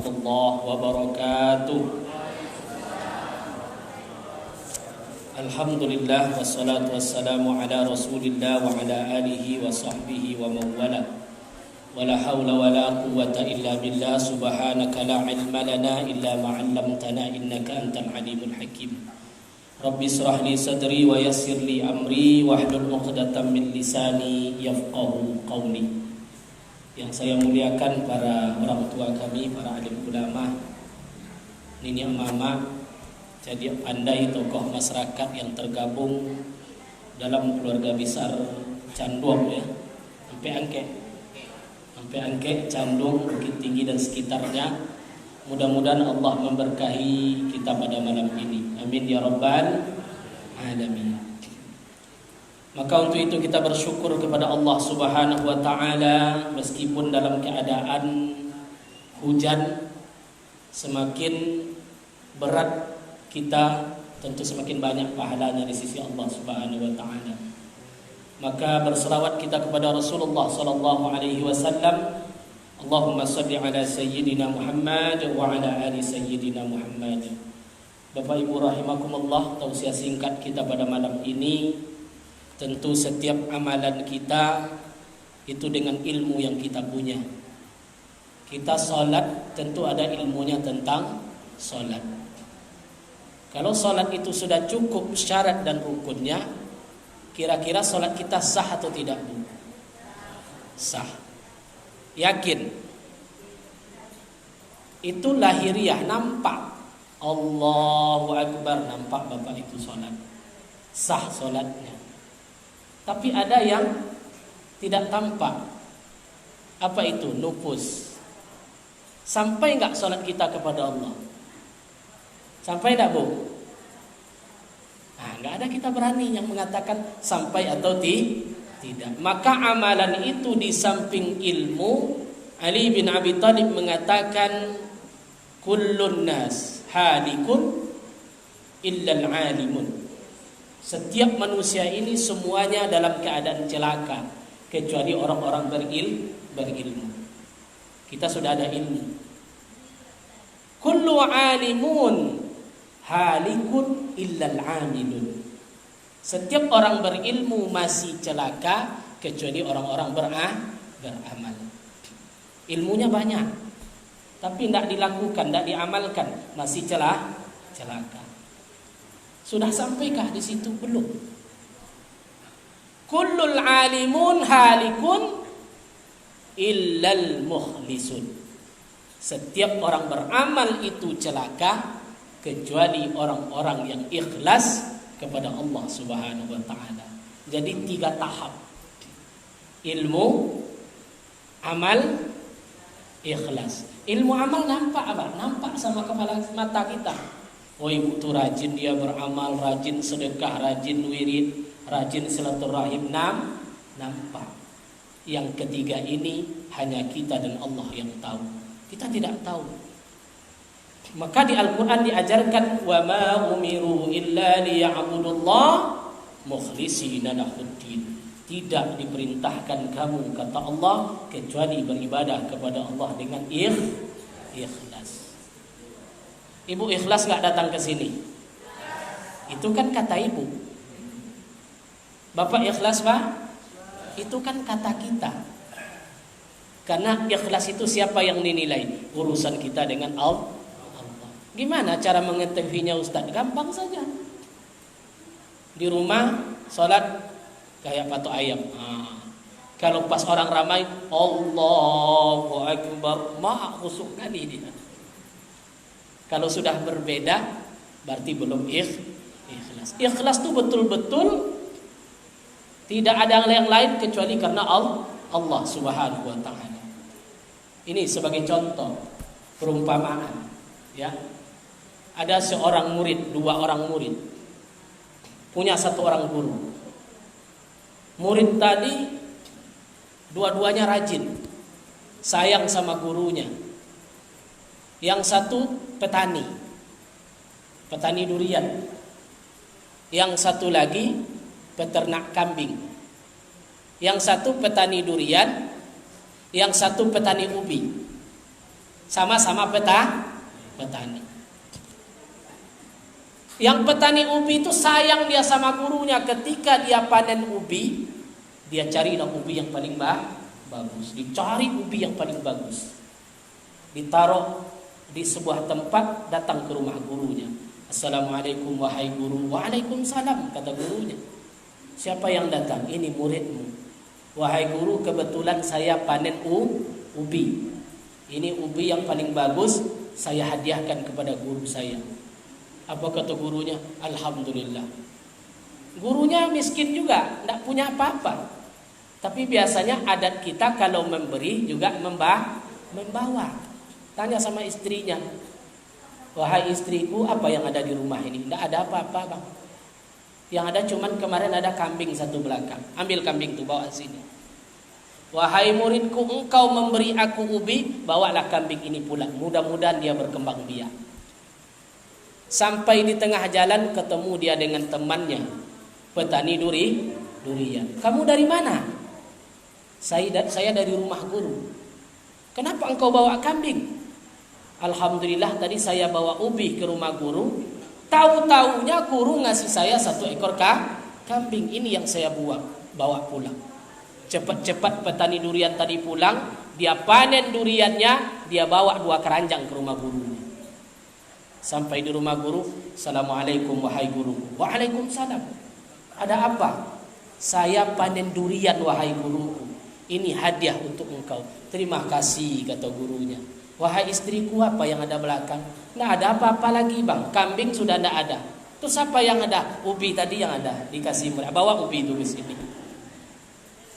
warahmatullahi wabarakatuh. Alhamdulillah wassalatu wassalamu ala Rasulillah wa ala alihi wa sahbihi wa mawala. Wala hawla wala quwwata illa billah. Subhanaka la ilma lana illa ma 'allamtana innaka antal alimul hakim. Rabbi israh li sadri wa yassir li amri wahlul 'uqdatam min lisani yafqahu qawli. Yang saya muliakan para orang tua kami, para alim ulama, nini mama, jadi pandai tokoh masyarakat yang tergabung dalam keluarga besar Candung ya, sampai angke Candung, Bukit Tinggi dan sekitarnya. Mudah-mudahan Allah memberkahi kita pada malam ini. Amin ya rabbal alamin. Maka untuk itu kita bersyukur kepada Allah Subhanahu wa taala, meskipun dalam keadaan hujan semakin berat kita, tentu semakin banyak pahalanya di sisi Allah Subhanahu wa taala. Maka berselawat kita kepada Rasulullah sallallahu alaihi wasallam. Allahumma shalli ala sayyidina Muhammad wa ala ali sayyidina Muhammad. Bapak Ibu rahimakumullah, tausiah singkat kita pada malam ini, tentu setiap amalan kita itu dengan ilmu yang kita punya. Kita sholat tentu ada ilmunya tentang sholat. Kalau sholat itu sudah cukup syarat dan rukunnya, kira-kira sholat kita sah atau tidak? Sah. Yakin? Itu lahiriah, nampak Allahu Akbar, nampak Bapak itu sholat, sah sholatnya. Tapi ada yang tidak tampak. Apa itu? Nufus. Sampai enggak sholat kita kepada Allah? Sampai enggak, Bu? Nah, enggak ada kita berani yang mengatakan sampai atau tidak. Maka amalan itu di samping ilmu, Ali bin Abi Thalib mengatakan kullun nas halikun illal alimun. Setiap manusia ini semuanya dalam keadaan celaka kecuali orang-orang berilmu. Kita sudah ada ilmu. Kullu alimun halikun illal amilun. Setiap orang berilmu masih celaka kecuali orang-orang beramal. Ilmunya banyak, tapi tidak dilakukan, tidak diamalkan, masih celaka. Sudah sampaikah di situ? Belum. Kullul alimun halikun illal mukhlisun. Setiap orang beramal itu celaka kecuali orang-orang yang ikhlas kepada Allah Subhanahu wa taala. Jadi 3 tahap. Ilmu, amal, ikhlas. Ilmu amal nampak apa? Nampak sama kepala mata kita. Oh, ibu tu rajin, dia beramal, rajin sedekah, rajin wirid, rajin silaturahim, nampak. Yang ketiga ini hanya kita dan Allah yang tahu. Kita tidak tahu. Maka di Al-Quran diajarkan wa ma umiru illa liya'budullah mukhlishina lahuddin. Tidak diperintahkan kamu, kata Allah, kecuali beribadah kepada Allah dengan ikhlas. Ibu ikhlas gak datang ke sini? Itu kan kata ibu. Bapak ikhlas, Pak? Itu kan kata kita. Karena ikhlas itu siapa yang dinilai? Urusan kita dengan Allah. Gimana cara mengetahuinya, Ustaz? Gampang saja. Di rumah sholat kayak patok ayam. Kalau pas orang ramai, Allahu Akbar, maha khusyuk kali dia. Kalau sudah berbeda, berarti belum ikhlas. Ikhlas itu betul-betul tidak ada yang lain kecuali karena Allah Subhanahu wa taala. Ini sebagai contoh perumpamaan, ya. Ada seorang murid, 2 orang murid, punya 1 orang guru. Murid tadi dua-duanya rajin, sayang sama gurunya. Yang satu petani durian. Yang satu lagi peternak kambing. Yang satu petani durian, yang satu petani ubi. Sama-sama petani. Yang petani ubi itu sayang dia sama gurunya. Ketika dia panen ubi, dia carilah ubi yang paling bagus. Dicari ubi yang paling bagus. Ditaruh di sebuah tempat, datang ke rumah gurunya. Assalamualaikum wahai guru. Waalaikumsalam, kata gurunya. Siapa yang datang? Ini muridmu. Wahai guru, kebetulan saya panen ubi. Ini ubi yang paling bagus, saya hadiahkan kepada guru saya. Apa kata gurunya? Alhamdulillah. Gurunya miskin juga, tidak punya apa-apa. Tapi biasanya adat kita kalau memberi juga membawa. Tanya sama istrinya, wahai istriku, apa yang ada di rumah ini? Tidak ada apa-apa, bang. Yang ada cuman kemarin ada kambing satu belakang. Ambil kambing itu, bawa sini. Wahai muridku, engkau memberi aku ubi, bawalah kambing ini pulang. Mudah-mudahan dia berkembang biak. Sampai di tengah jalan ketemu dia dengan temannya, petani durian. Kamu dari mana? Saya dari rumah guru. Kenapa engkau bawa kambing? Alhamdulillah tadi saya bawa ubi ke rumah guru. Tahu-taunya guru ngasih saya 1 ekor kambing. Ini yang saya bawa pulang. Cepat-cepat petani durian tadi pulang, dia panen duriannya, dia bawa 2 keranjang ke rumah gurunya. Sampai di rumah guru, Assalamualaikum wahai guru. Waalaikumsalam. Ada apa? Saya panen durian wahai guruku. Ini hadiah untuk engkau. Terima kasih, kata gurunya. Wahai istriku, apa yang ada belakang? Nggak ada apa-apa lagi bang, kambing sudah nggak ada. Terus apa yang ada? Ubi tadi yang ada, dikasih mereka. Bawa ubi itu ke sini.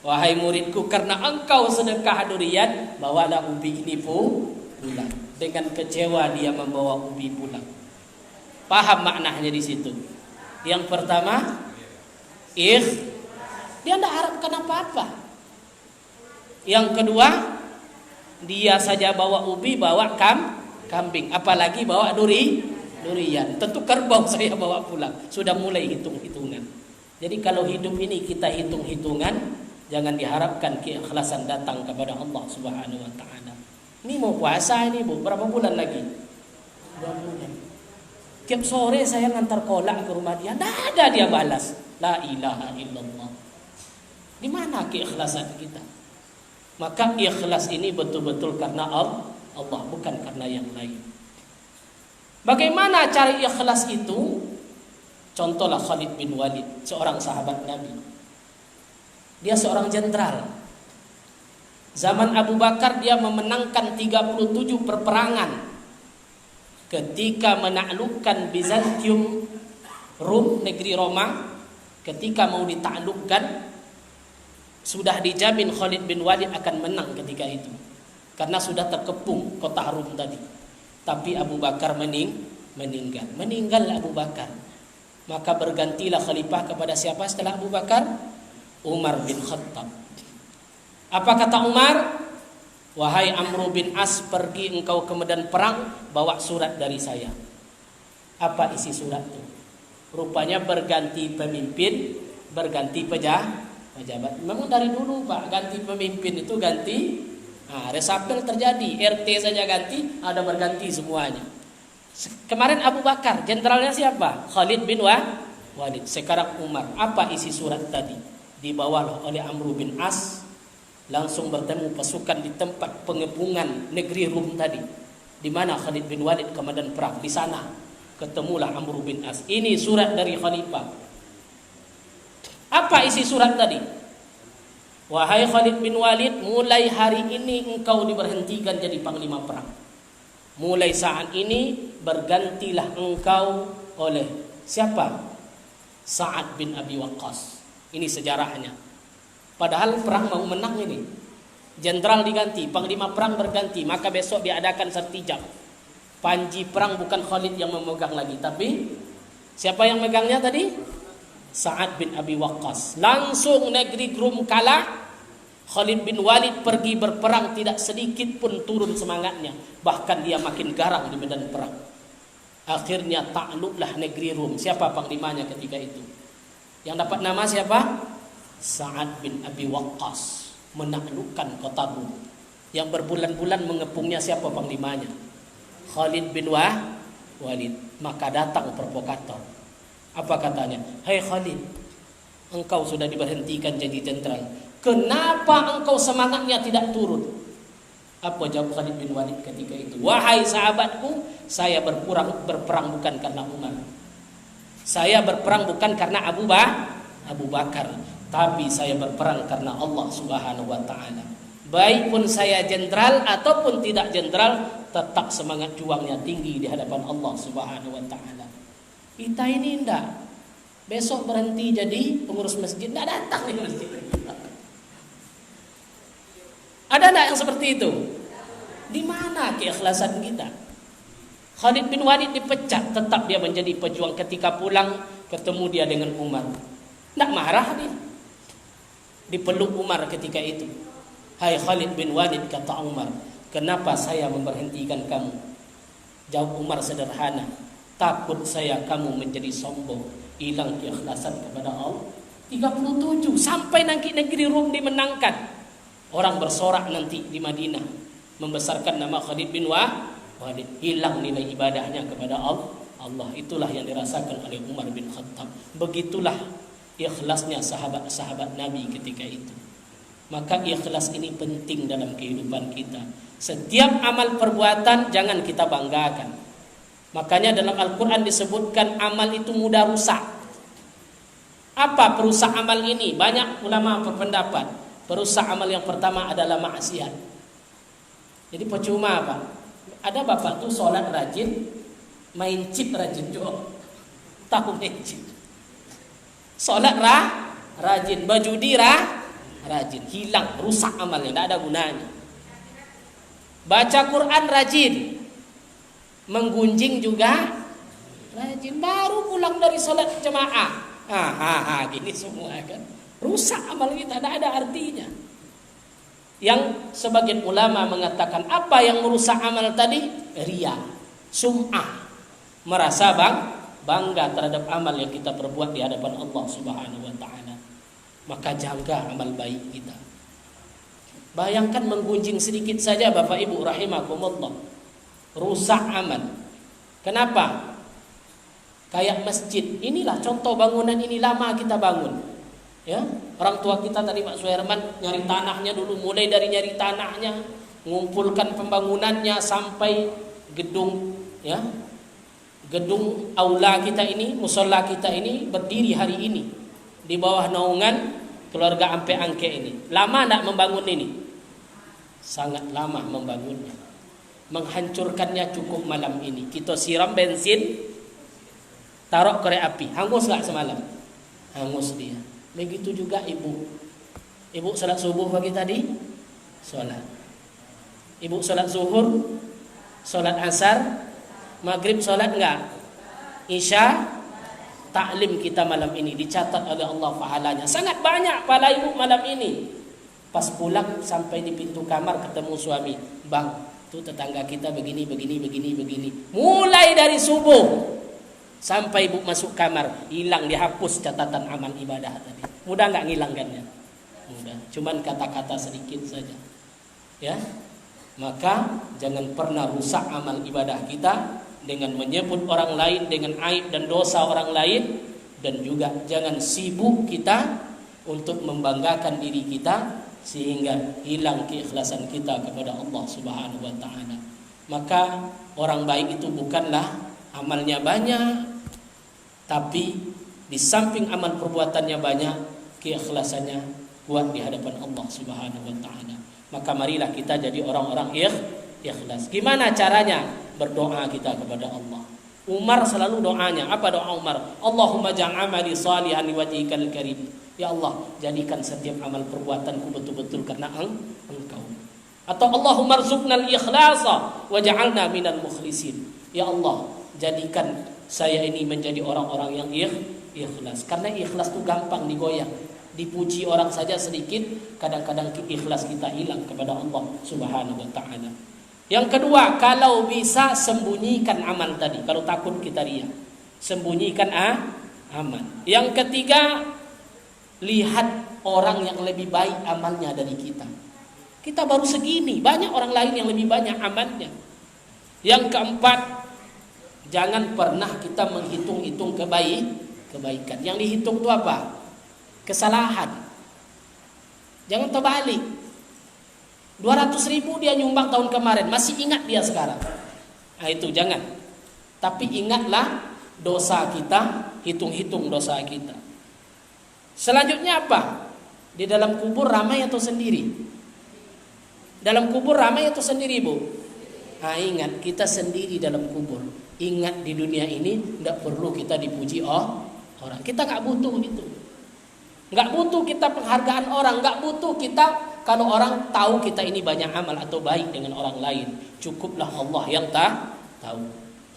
Wahai muridku, karena engkau sedekah durian, bawalah ubi ini pulang. Dengan kecewa dia membawa ubi pulang. Paham maknanya di situ? Yang pertama, dia tidak harapkan apa-apa. Yang kedua, dia saja bawa ubi, bawa kambing, apalagi bawa durian. Tentu kerbau saya bawa pulang. Sudah mulai hitung-hitungan. Jadi kalau hidup ini kita hitung-hitungan, jangan diharapkan keikhlasan datang kepada Allah Subhanahu wa taala. Ini mau puasa ini, Bu. Berapa bulan lagi? 2 bulan. Tiap sore saya ngantar kolak ke rumah dia, tidak ada dia balas. La ilaha illallah. Di mana keikhlasan kita? Maka ikhlas ini betul-betul karena Allah, bukan karena yang lain. Bagaimana cari ikhlas itu? Contohlah Khalid bin Walid, seorang sahabat Nabi. Dia seorang jenderal. Zaman Abu Bakar dia memenangkan 37 perperangan. Ketika menaklukkan Bizantium, Rum, negeri Roma, ketika mau ditaklukkan, sudah dijamin Khalid bin Walid akan menang ketika itu. Karena sudah terkepung kota Rum tadi. Tapi Abu Bakar meninggal. Meninggal Abu Bakar. Maka bergantilah khalifah kepada siapa setelah Abu Bakar? Umar bin Khattab. Apa kata Umar? Wahai Amr bin As, pergi engkau ke medan perang, bawa surat dari saya. Apa isi surat itu? Rupanya berganti pemimpin, berganti pejabat. Memang dari dulu Pak, ganti pemimpin itu ganti, resapel terjadi, RT saja ganti, ada berganti semuanya. Kemarin Abu Bakar, jenderalnya siapa? Khalid bin Walid. Sekarang Umar. Apa isi surat tadi? Dibawalah oleh Amr bin As, langsung bertemu pasukan di tempat pengepungan negeri Rum tadi. Di mana Khalid bin Walid ke medan perang, di sana ketemulah Amr bin As. Ini surat dari khalifah. Apa isi surat tadi? Wahai Khalid bin Walid, mulai hari ini engkau diberhentikan jadi panglima perang. Mulai saat ini bergantilah engkau oleh siapa? Sa'ad bin Abi Waqqas. Ini sejarahnya. Padahal perang mau menang ini. Jenderal diganti, panglima perang berganti, maka besok diadakan sertijab. Panji perang bukan Khalid yang memegang lagi, tapi siapa yang megangnya tadi? Sa'ad bin Abi Waqqas. Langsung negeri Rum kalah. Khalid bin Walid pergi berperang, tidak sedikit pun turun semangatnya. Bahkan dia makin garang di medan perang. Akhirnya takluklah negeri Rum. Siapa panglimanya ketika itu? Yang dapat nama siapa? Sa'ad bin Abi Waqqas. Menaklukkan kota Rum. Yang berbulan-bulan mengepungnya siapa panglimanya? Khalid bin Walid. Maka datang provokator. Apa katanya? Hai Khalid, engkau sudah diberhentikan jadi jenderal. Kenapa engkau semangatnya tidak turun? Apa jawab Khalid bin Walid ketika itu? Wahai sahabatku, saya berperang bukan karena Umar. Saya berperang bukan karena Abu Bakar, tapi saya berperang karena Allah Subhanahu wa taala. Baik pun saya jenderal ataupun tidak jenderal, tetap semangat juangnya tinggi di hadapan Allah Subhanahu wa taala. Kita ini enggak. Besok berhenti jadi pengurus masjid, enggak datang di masjid. Ada enggak yang seperti itu? Di mana keikhlasan kita? Khalid bin Walid dipecat, tetap dia menjadi pejuang. Ketika pulang ketemu dia dengan Umar, enggak marah dia. Dipeluk Umar ketika itu. Hai Khalid bin Walid, kata Umar, kenapa saya memberhentikan kamu? Jawab Umar sederhana, takut saya kamu menjadi sombong, hilang keikhlasan kepada Allah. 37 sampai nanti negeri Rum dimenangkan. Orang bersorak nanti di Madinah membesarkan nama Khalid bin Walid, hilang nilai ibadahnya kepada Allah. Itulah yang dirasakan oleh Umar bin Khattab. Begitulah ikhlasnya sahabat-sahabat Nabi ketika itu. Maka ikhlas ini penting dalam kehidupan kita. Setiap amal perbuatan jangan kita banggakan. Makanya dalam Al-Quran disebutkan amal itu mudah rusak. Apa perusak amal ini? Banyak ulama berpendapat. Perusak amal yang pertama adalah maksiat. Jadi percuma apa? Ada bapak tuh sholat rajin, main chip rajin juga. Tahu main chip. Sholat rajin, berjudi rajin, hilang, rusak amalnya, tidak ada gunanya. Baca Quran rajin, menggunjing juga rajin, baru pulang dari sholat jemaah, gini semua kan, rusak amal kita, tidak ada artinya. Yang sebagian ulama mengatakan apa yang merusak amal tadi? Riya, sum'ah, merasa bangga terhadap amal yang kita perbuat di hadapan Allah Subhanahu wa taala. Maka jaga amal baik kita. Bayangkan menggunjing sedikit saja Bapak Ibu rahimakumullah, rusak amal. Kenapa? Kayak masjid, inilah contoh bangunan ini lama kita bangun. Ya, orang tua kita tadi Pak Suherman nyari tanahnya dulu, mulai dari nyari tanahnya, mengumpulkan pembangunannya sampai gedung, ya. Gedung aula kita ini, musola kita ini berdiri hari ini di bawah naungan keluarga Ampe Angke ini. Lama nak membangun ini? Sangat lama membangunnya. Menghancurkannya cukup malam ini. Kita siram bensin, taruh korek api. Hangus gak semalam? Hangus dia. Begitu juga ibu. Ibu salat subuh pagi tadi? Salat. Ibu salat zuhur? Salat asar? Maghrib salat enggak? Isya? Taklim kita malam ini dicatat oleh Allah pahalanya. Sangat banyak pahala ibu malam ini. Pas pulang sampai di pintu kamar ketemu suami. Bang, tuh tetangga kita begini. Mulai dari subuh sampai ibu masuk kamar, hilang, dihapus catatan amal ibadah tadi. Mudah enggak ngilangkannya? Mudah. Cuman kata-kata sedikit saja. Ya. Maka jangan pernah rusak amal ibadah kita dengan menyebut orang lain dengan aib dan dosa orang lain, dan juga jangan sibuk kita untuk membanggakan diri kita sehingga hilang keikhlasan kita kepada Allah Subhanahu wa taala. Maka orang baik itu bukanlah amalnya banyak, tapi di samping amal perbuatannya banyak, keikhlasannya kuat di hadapan Allah Subhanahu wa taala. Maka marilah kita jadi orang-orang ikhlas. Gimana caranya? Berdoa kita kepada Allah. Umar selalu doanya, apa doa Umar? Allahumma ja'al amali salihan liwajhikal karim. Ya Allah, jadikan setiap amal perbuatanku betul-betul karena Engkau. Atau Allahumma rzuqnal ikhlasa waj'alna minal mukhlisin. Ya Allah, jadikan saya ini menjadi orang-orang yang ikhlas. Karena ikhlas itu gampang digoyang. Dipuji orang saja sedikit, kadang-kadang ikhlas kita hilang kepada Allah Subhanahu wa taala. Yang kedua, kalau bisa sembunyikan amal tadi. Kalau takut kita riya, sembunyikan amal. Yang ketiga, lihat orang yang lebih baik amalnya dari kita. Kita baru segini, banyak orang lain yang lebih banyak amalnya. Yang keempat, jangan pernah kita menghitung-hitung kebaikan. Yang dihitung itu apa? Kesalahan. Jangan terbalik. 200.000 dia nyumbang tahun kemarin, masih ingat dia sekarang. Nah itu jangan. Tapi ingatlah dosa kita, hitung-hitung dosa kita. Selanjutnya apa? Di dalam kubur ramai atau sendiri? Dalam kubur ramai atau sendiri, Bu? Nah, ingat kita sendiri dalam kubur. Ingat di dunia ini tidak perlu kita dipuji orang. Kita nggak butuh itu. Nggak butuh kita penghargaan orang. Nggak butuh kita kalau orang tahu kita ini banyak amal atau baik dengan orang lain. Cukuplah Allah yang tahu.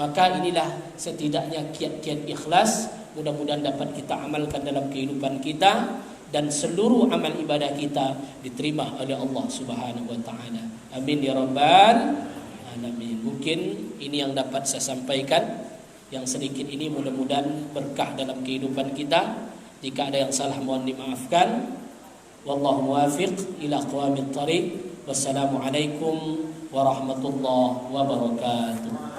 Maka inilah setidaknya kiat-kiat ikhlas. Mudah-mudahan dapat kita amalkan dalam kehidupan kita. Dan seluruh amal ibadah kita diterima oleh Allah Subhanahu wa ta'ala. Amin ya rabbal alamin. Mungkin ini yang dapat saya sampaikan. Yang sedikit ini mudah-mudahan berkah dalam kehidupan kita. Jika ada yang salah mohon dimaafkan. Wallahu muwafiq ila aqwamit thariq. Wassalamualaikum warahmatullahi wabarakatuh.